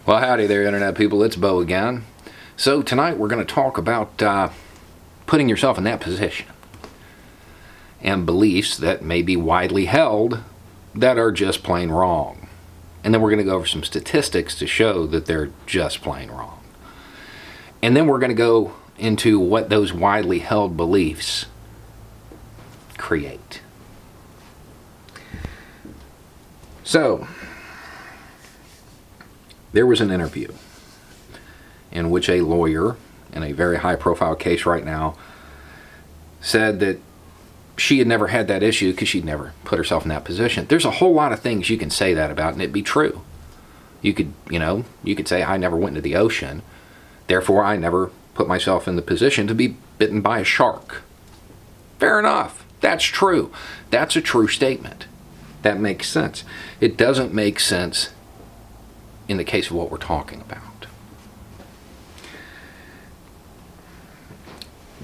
Well, howdy there, Internet people. It's Bo again. So tonight we're going to talk about putting yourself in that position and beliefs that may be widely held that are just plain wrong. And then we're going to go over some statistics to show that they're just plain wrong. And then we're going to go into what those widely held beliefs create. So, there was an interview in which a lawyer in a very high-profile case right now said that she had never had that issue because she'd never put herself in that position. There's a whole lot of things you can say that about, and it'd be true. You could say, I never went into the ocean, therefore I never put myself in the position to be bitten by a shark. Fair enough. That's true. That's a true statement. That makes sense. It doesn't make sense in the case of what we're talking about.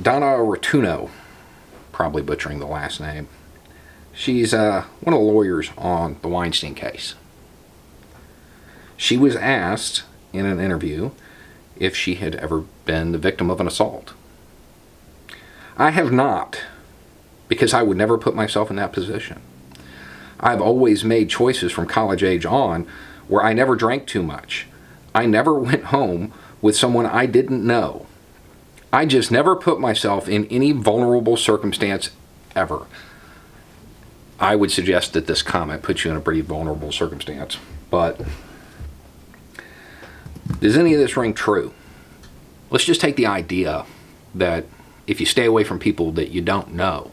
Donna Butcher, probably butchering the last name. She's one of the lawyers on the Weinstein case. She was asked in an interview if she had ever been the victim of an assault. I have not, because I would never put myself in that position. I've always made choices from college age on where I never drank too much. I never went home with someone I didn't know. I just never put myself in any vulnerable circumstance ever. I would suggest that this comment puts you in a pretty vulnerable circumstance, but does any of this ring true? Let's just take the idea that if you stay away from people that you don't know,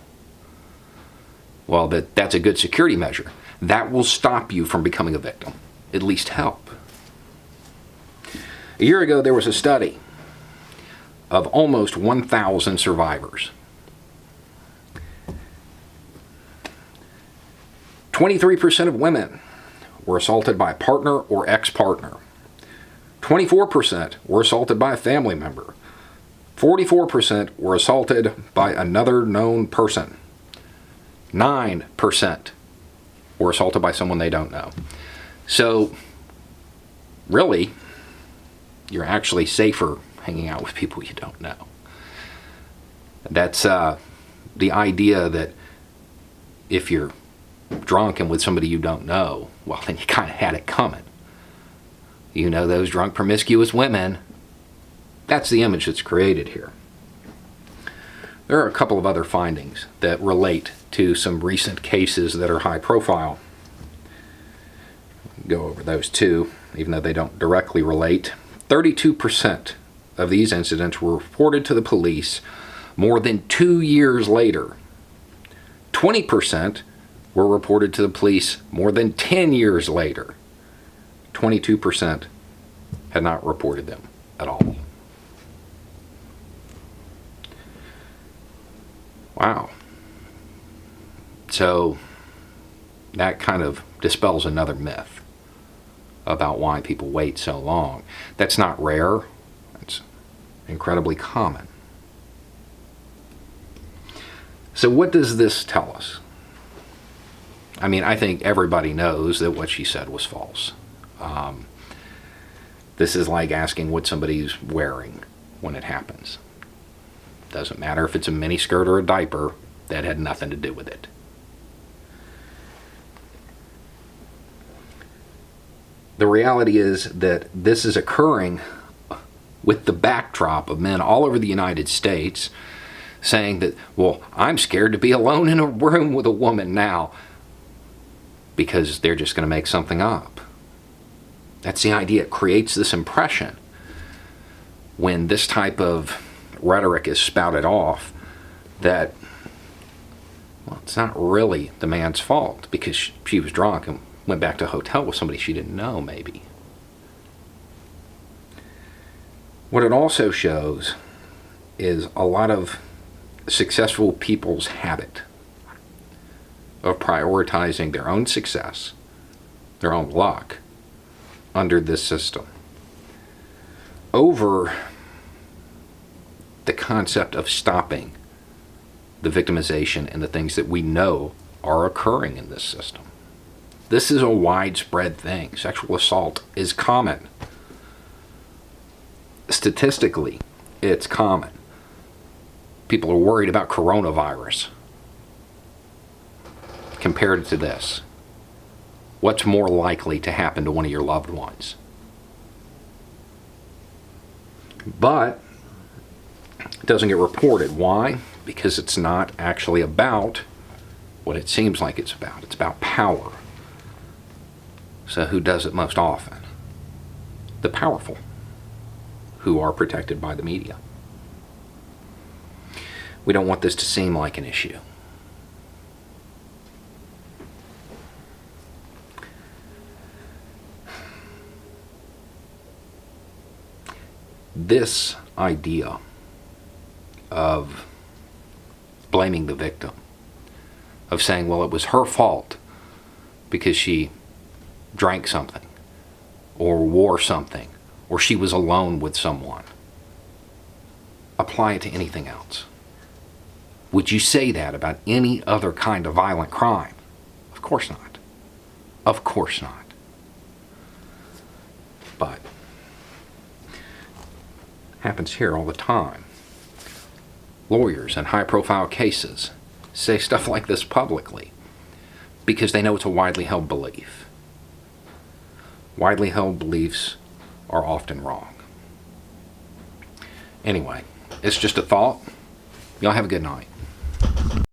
well, that's a good security measure. That will stop you from becoming a victim, at least help. A year ago, there was a study of almost 1,000 survivors. 23% of women were assaulted by a partner or ex-partner. 24% were assaulted by a family member. 44% were assaulted by another known person. 9% were assaulted by someone they don't know. So, really, you're actually safer hanging out with people you don't know. That's the idea that if you're drunk and with somebody you don't know, well, then you kind of had it coming. You know, those drunk, promiscuous women. That's the image that's created here. There are a couple of other findings that relate to some recent cases that are high profile. Go over those too, even though they don't directly relate. 32% of these incidents were reported to the police more than 2 years later. 20% were reported to the police more than 10 years later. 22% had not reported them at all. Wow. So that kind of dispels another myth about why people wait so long. That's not rare. It's incredibly common. So what does this tell us? I mean, I think everybody knows that what she said was false. This is like asking what somebody's wearing when it happens. Doesn't matter if it's a mini skirt or a diaper, that had nothing to do with it. The reality is that this is occurring with the backdrop of men all over the United States saying that, well, I'm scared to be alone in a room with a woman now because they're just going to make something up. That's the idea. It creates this impression when this type of rhetoric is spouted off that, well, it's not really the man's fault because she was drunk and went back to a hotel with somebody she didn't know, maybe. What it also shows is a lot of successful people's habit of prioritizing their own success, their own luck, under this system over the concept of stopping the victimization and the things that we know are occurring in this system. This is a widespread thing. Sexual assault is common. Statistically, it's common. People are worried about coronavirus. Compared to this, what's more likely to happen to one of your loved ones? But it doesn't get reported. Why? Because it's not actually about what it seems like it's about. It's about power. So who does it most often? The powerful, who are protected by the media. We don't want this to seem like an issue. This idea of blaming the victim, of saying, well, it was her fault because she drank something or wore something or she was alone with someone. Apply it to anything else. Would you say that about any other kind of violent crime? Of course not. Of course not. But happens here all the time. Lawyers in high-profile cases say stuff like this publicly because they know it's a widely held belief. Widely held beliefs are often wrong. Anyway, it's just a thought. Y'all have a good night.